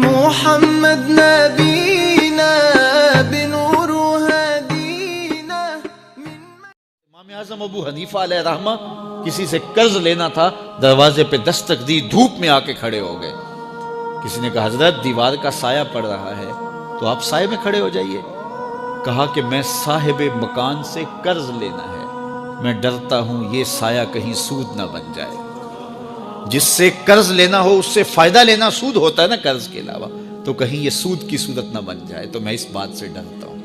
محمد نبینا بنور ہدینا. امام اعظم ابو حنیفہ علیہ رحمہ کسی سے قرض لینا تھا، دروازے پہ دستک دی، دھوپ میں آ کے کھڑے ہو گئے. کسی نے کہا حضرت دیوار کا سایہ پڑ رہا ہے تو آپ سائے میں کھڑے ہو جائیے. کہا کہ میں صاحب مکان سے قرض لینا ہے، میں ڈرتا ہوں یہ سایہ کہیں سود نہ بن جائے. جس سے قرض لینا ہو اس سے فائدہ لینا سود ہوتا ہے نا قرض کے علاوہ، تو کہیں یہ سود کی صورت نہ بن جائے، تو میں اس بات سے ڈرتا ہوں.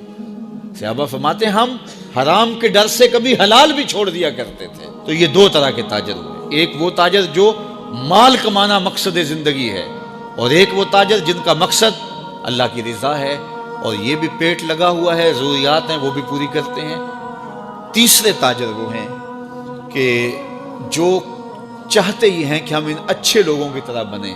صحابہ فرماتے ہیں ہم حرام کے ڈر سے کبھی حلال بھی چھوڑ دیا کرتے تھے. تو یہ دو طرح کے تاجر ہوئے، ایک وہ تاجر جو مال کمانا مقصد زندگی ہے، اور ایک وہ تاجر جن کا مقصد اللہ کی رضا ہے، اور یہ بھی پیٹ لگا ہوا ہے، ضروریات ہیں وہ بھی پوری کرتے ہیں. تیسرے تاجر وہ ہیں کہ جو چاہتے ہی ہیں کہ ہم ان اچھے لوگوں کی طرح بنیں،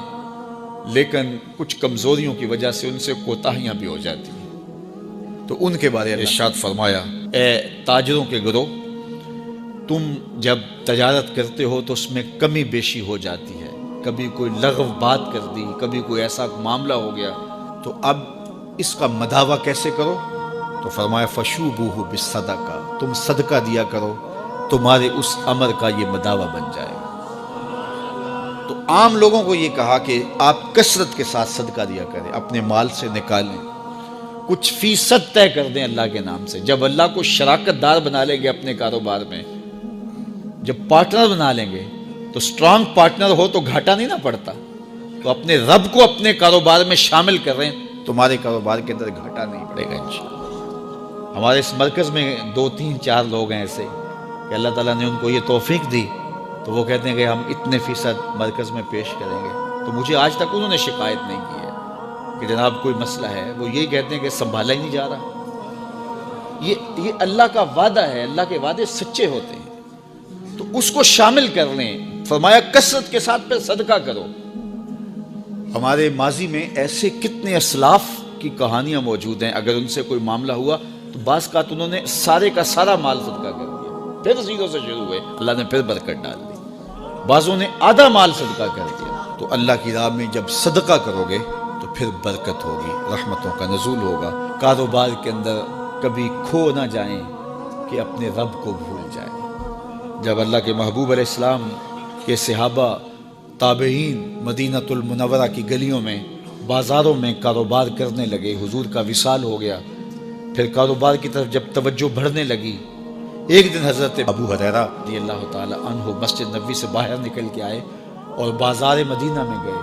لیکن کچھ کمزوریوں کی وجہ سے ان سے کوتاہیاں بھی ہو جاتی ہیں. تو ان کے بارے میں ارشاد فرمایا، اے تاجروں کے گروہ، تم جب تجارت کرتے ہو تو اس میں کمی بیشی ہو جاتی ہے، کبھی کوئی لغو بات کر دی، کبھی کوئی ایسا معاملہ ہو گیا، تو اب اس کا مداوع کیسے کرو؟ تو فرمایا فشوبوہ بالصدقہ، تم صدقہ دیا کرو، تمہارے اس امر کا یہ مداوع بن جائے گا. تو عام لوگوں کو یہ کہا کہ آپ کثرت کے ساتھ صدقہ دیا کریں، اپنے مال سے نکالیں، کچھ فیصد طے کر دیں اللہ کے نام سے. جب اللہ کو شراکت دار بنا لیں گے اپنے کاروبار میں، جب پارٹنر بنا لیں گے تو سٹرانگ پارٹنر ہو تو گھاٹا نہیں نہ پڑتا. تو اپنے رب کو اپنے کاروبار میں شامل کر رہے ہیں، تمہارے کاروبار کے اندر گھاٹا نہیں پڑے گا انشاءاللہ. ہمارے اس مرکز میں 2-3-4 لوگ ہیں ایسے کہ اللہ تعالیٰ نے ان کو یہ توفیق دی، تو وہ کہتے ہیں کہ ہم اتنے فیصد مرکز میں پیش کریں گے. تو مجھے آج تک انہوں نے شکایت نہیں کی ہے کہ جناب کوئی مسئلہ ہے، وہ یہی کہتے ہیں کہ سنبھالا ہی نہیں جا رہا. یہ اللہ کا وعدہ ہے، اللہ کے وعدے سچے ہوتے ہیں، تو اس کو شامل کر لیں. فرمایا کثرت کے ساتھ پھر صدقہ کرو. ہمارے ماضی میں ایسے کتنے اسلاف کی کہانیاں موجود ہیں، اگر ان سے کوئی معاملہ ہوا تو بعض کا انہوں نے سارے کا سارا مال صدقہ کر دیا، پھر زیرو سے شروع ہوئے، اللہ نے پھر برکت ڈال دی. بعضوں نے آدھا مال صدقہ کر دیا. تو اللہ کی راہ میں جب صدقہ کرو گے تو پھر برکت ہوگی، رحمتوں کا نزول ہوگا. کاروبار کے اندر کبھی کھو نہ جائیں کہ اپنے رب کو بھول جائیں. جب اللہ کے محبوب علیہ السلام کے صحابہ تابعین مدینۃ المنورہ کی گلیوں میں، بازاروں میں کاروبار کرنے لگے، حضور کا وصال ہو گیا، پھر کاروبار کی طرف جب توجہ بڑھنے لگی، ایک دن حضرت ابو ہریرہ رضی اللہ تعالی عنہ مسجد نبوی سے باہر نکل کے آئے اور بازار مدینہ میں گئے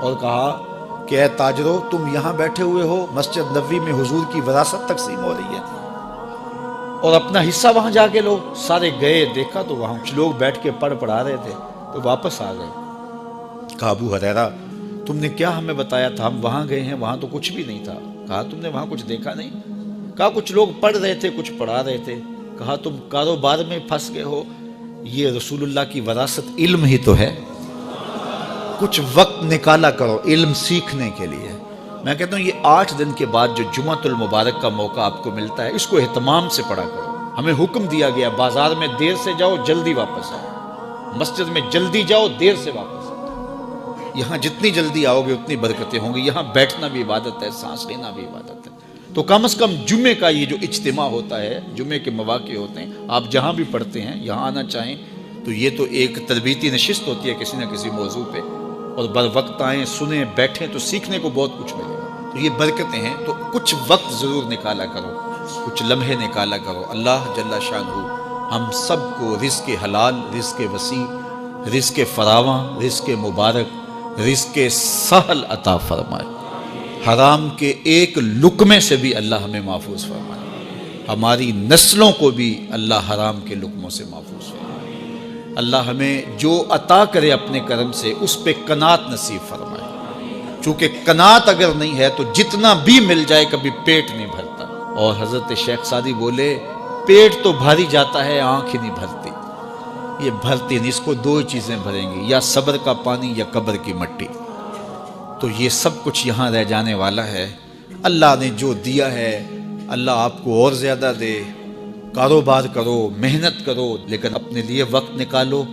اور کہا کہ اے تاجرو، تم یہاں بیٹھے ہوئے ہو، مسجد نبوی میں حضور کی وراثت تقسیم ہو رہی ہے اور اپنا حصہ وہاں جا کے لو. سارے گئے، دیکھا تو وہاں کچھ لوگ بیٹھ کے پڑھا رہے تھے، تو واپس آ گئے. کہا ابو ہریرہ، تم نے کیا ہمیں بتایا تھا؟ ہم وہاں گئے ہیں، وہاں تو کچھ بھی نہیں تھا. کہا تم نے وہاں کچھ دیکھا نہیں؟ کہا کچھ لوگ پڑھ رہے تھے، کچھ پڑھا رہے تھے. کہا تم کاروبار میں پھنس گئے ہو، یہ رسول اللہ کی وراثت علم ہی تو ہے، کچھ وقت نکالا کرو علم سیکھنے کے لیے. میں کہتا ہوں یہ 8 دن کے بعد جو جمعۃ المبارک کا موقع آپ کو ملتا ہے، اس کو اہتمام سے پڑھا کرو. ہمیں حکم دیا گیا بازار میں دیر سے جاؤ، جلدی واپس آؤ، مسجد میں جلدی جاؤ، دیر سے واپس آؤ. یہاں جتنی جلدی آؤ گے اتنی برکتیں ہوں گی. یہاں بیٹھنا بھی عبادت ہے، سانس لینا بھی عبادت ہے. تو کم از کم جمعے کا یہ جو اجتماع ہوتا ہے، جمعے کے مواقع ہوتے ہیں، آپ جہاں بھی پڑھتے ہیں یہاں آنا چاہیں تو یہ تو ایک تربیتی نشست ہوتی ہے کسی نہ کسی موضوع پہ، اور بر وقت آئیں، سنیں، بیٹھیں تو سیکھنے کو بہت کچھ ملے گا. تو یہ برکتیں ہیں. تو کچھ وقت ضرور نکالا کرو، کچھ لمحے نکالا کرو. اللہ جل شانہ ہم سب کو رزق حلال، رزق وسیع، رزق فراواں، رزق مبارک، رزق سہل عطا فرمائے. حرام کے ایک لقمے سے بھی اللہ ہمیں محفوظ فرمائے. ہماری نسلوں کو بھی اللہ حرام کے لقموں سے محفوظ فرمائے. اللہ ہمیں جو عطا کرے اپنے کرم سے اس پہ قناعت نصیب فرمائے. چونکہ قناعت اگر نہیں ہے تو جتنا بھی مل جائے کبھی پیٹ نہیں بھرتا. اور حضرت شیخ سعدی بولے پیٹ تو بھاری جاتا ہے، آنکھ ہی نہیں بھرتی. یہ بھرتی نہیں، اس کو 2 چیزیں بھریں گی، یا صبر کا پانی یا قبر کی مٹی. تو یہ سب کچھ یہاں رہ جانے والا ہے. اللہ نے جو دیا ہے اللہ آپ کو اور زیادہ دے. کاروبار کرو، محنت کرو، لیکن اپنے لیے وقت نکالو،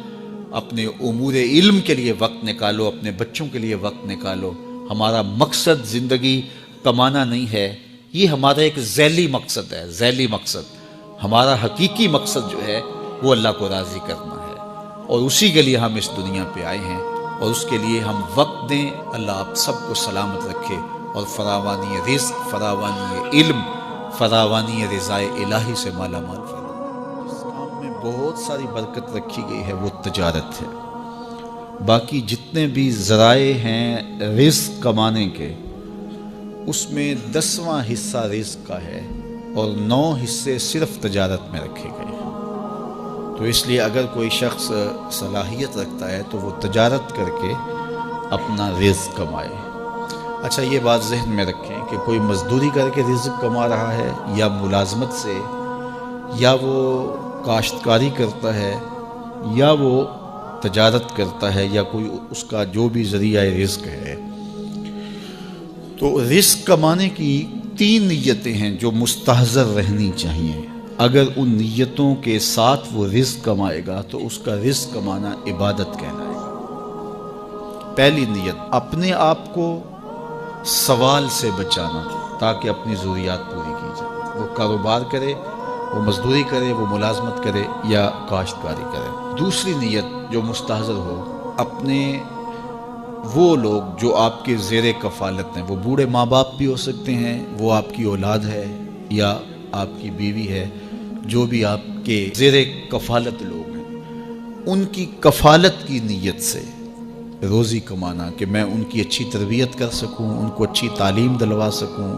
اپنے امور علم کے لیے وقت نکالو، اپنے بچوں کے لیے وقت نکالو. ہمارا مقصد زندگی کمانا نہیں ہے، یہ ہمارا ایک ذیلی مقصد ہے، ذیلی مقصد۔ ہمارا حقیقی مقصد جو ہے وہ اللہ کو راضی کرنا ہے، اور اسی کے لیے ہم اس دنیا پہ آئے ہیں، اور اس کے لیے ہم وقت دیں۔ اللہ آپ سب کو سلامت رکھے اور فراوانی رزق، فراوانی علم، فراوانی رضائے الہی سے مالا مال فرمائے۔ جس کام میں بہت ساری برکت رکھی گئی ہے وہ تجارت ہے۔ باقی جتنے بھی ذرائع ہیں رزق کمانے کے، اس میں 10واں حصہ رزق کا ہے اور 9 حصے صرف تجارت میں رکھے گئے ہیں۔ تو اس لیے اگر کوئی شخص صلاحیت رکھتا ہے تو وہ تجارت کر کے اپنا رزق کمائے۔ اچھا، یہ بات ذہن میں رکھیں کہ کوئی مزدوری کر کے رزق کما رہا ہے، یا ملازمت سے، یا وہ کاشتکاری کرتا ہے، یا وہ تجارت کرتا ہے، یا کوئی اس کا جو بھی ذریعہ رزق ہے، تو رزق کمانے کی 3 نیتیں ہیں جو مستحضر رہنی چاہیے۔ اگر ان نیتوں کے ساتھ وہ رزق کمائے گا تو اس کا رزق کمانا عبادت کہلائے گا۔ پہلی نیت، اپنے آپ کو سوال سے بچانا تاکہ اپنی ضروریات پوری کی جائے۔ وہ کاروبار کرے، وہ مزدوری کرے، وہ ملازمت کرے یا کاشتکاری کرے۔ دوسری نیت جو مستحضر ہو، اپنے وہ لوگ جو آپ کے زیر کفالت ہیں، وہ بوڑھے ماں باپ بھی ہو سکتے ہیں، وہ آپ کی اولاد ہے یا آپ کی بیوی ہے، جو بھی آپ کے زیر کفالت لوگ ہیں، ان کی کفالت کی نیت سے روزی کمانا، کہ میں ان کی اچھی تربیت کر سکوں، ان کو اچھی تعلیم دلوا سکوں،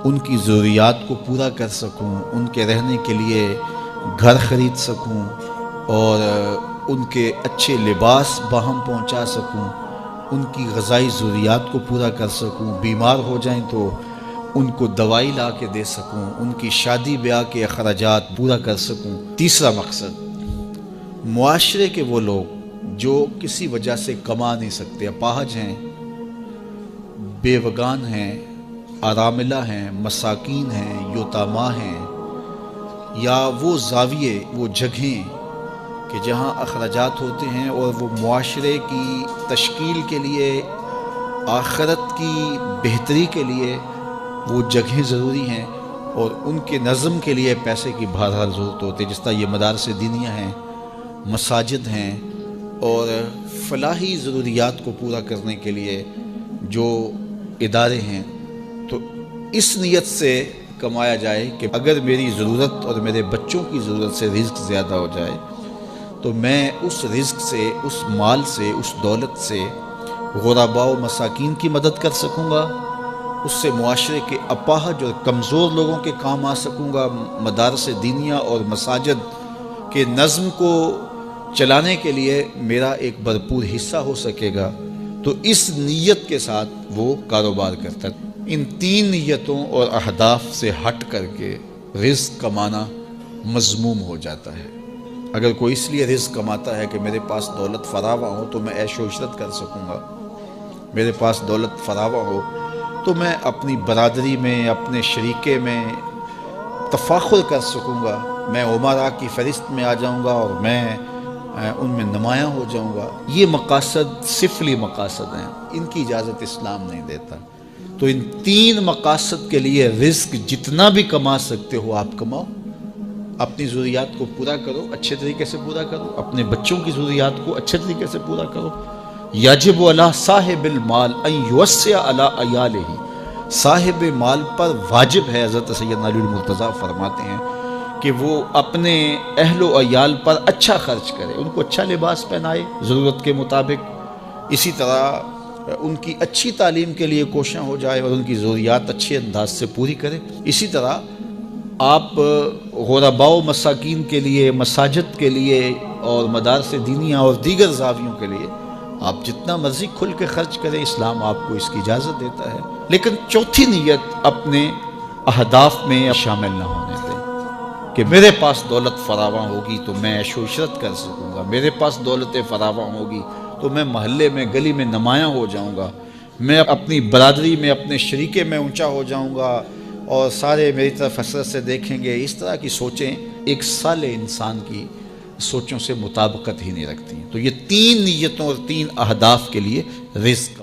ان کی ضروریات کو پورا کر سکوں، ان کے رہنے کے لیے گھر خرید سکوں، اور ان کے اچھے لباس باہم پہنچا سکوں، ان کی غذائی ضروریات کو پورا کر سکوں، بیمار ہو جائیں تو ان کو دوائی لا کے دے سکوں، ان کی شادی بیاہ کے اخراجات پورا کر سکوں۔ تیسرا مقصد، معاشرے کے وہ لوگ جو کسی وجہ سے کما نہیں سکتے، اپاہج ہیں، بیوگان ہیں، اراملہ ہیں، مساکین ہیں، یتاما ہیں، یا وہ زاویے، وہ جگہیں کہ جہاں اخراجات ہوتے ہیں اور وہ معاشرے کی تشکیل کے لیے، آخرت کی بہتری کے لیے وہ جگہیں ضروری ہیں، اور ان کے نظم کے لیے پیسے کی بہرحال ضرورت ہوتی ہے، جس طرح یہ مدارس دینیہ ہیں، مساجد ہیں، اور فلاحی ضروریات کو پورا کرنے کے لیے جو ادارے ہیں۔ تو اس نیت سے کمایا جائے کہ اگر میری ضرورت اور میرے بچوں کی ضرورت سے رزق زیادہ ہو جائے تو میں اس رزق سے، اس مال سے، اس دولت سے غرباء و مساکین کی مدد کر سکوں گا، اس سے معاشرے کے اپاہج اور کمزور لوگوں کے کام آ سکوں گا، مدارس دینیہ اور مساجد کے نظم کو چلانے کے لیے میرا ایک بھرپور حصہ ہو سکے گا۔ تو اس نیت کے ساتھ وہ کاروبار کرتا ہے۔ ان 3 نیتوں اور اہداف سے ہٹ کر کے رزق کمانا مذموم ہو جاتا ہے۔ اگر کوئی اس لیے رزق کماتا ہے کہ میرے پاس دولت فراواں ہو تو میں عیش و عشرت کر سکوں گا، میرے پاس دولت فراواں ہو تو میں اپنی برادری میں، اپنے شریکے میں تفاخر کر سکوں گا، میں امراء کی فہرست میں آ جاؤں گا اور میں ان میں نمایاں ہو جاؤں گا، یہ مقاصد سفلی مقاصد ہیں، ان کی اجازت اسلام نہیں دیتا۔ تو ان 3 مقاصد کے لیے رزق جتنا بھی کما سکتے ہو آپ کماؤ، اپنی ضروریات کو پورا کرو، اچھے طریقے سے پورا کرو، اپنے بچوں کی ضروریات کو اچھے طریقے سے پورا کرو۔ یجب علی صاحب المال ان یوسع علی عیالہ، صاحب مال پر واجب ہے، حضرت سیدنا علی المرتضیٰ فرماتے ہیں کہ وہ اپنے اہل و عیال پر اچھا خرچ کرے، ان کو اچھا لباس پہنائے ضرورت کے مطابق، اسی طرح ان کی اچھی تعلیم کے لیے کوشاں ہو جائے اور ان کی ضروریات اچھے انداز سے پوری کرے۔ اسی طرح آپ غرباء و مساکین کے لیے، مساجد کے لیے اور مدارس دینیہ اور دیگر زاویوں کے لیے آپ جتنا مرضی کھل کے خرچ کریں، اسلام آپ کو اس کی اجازت دیتا ہے۔ لیکن چوتھی نیت اپنے اہداف میں شامل نہ ہونے دیں کہ میرے پاس دولت فراواں ہوگی تو میں عیش و عشرت کر سکوں گا، میرے پاس دولت فراواں ہوگی تو میں محلے میں، گلی میں نمایاں ہو جاؤں گا، میں اپنی برادری میں، اپنے شریکے میں اونچا ہو جاؤں گا اور سارے میری طرف حسرت سے دیکھیں گے۔ اس طرح کی سوچیں ایک صالح انسان کی سوچوں سے مطابقت ہی نہیں رکھتی ہیں۔ تو یہ 3 نیتوں اور 3 اہداف کے لیے رزق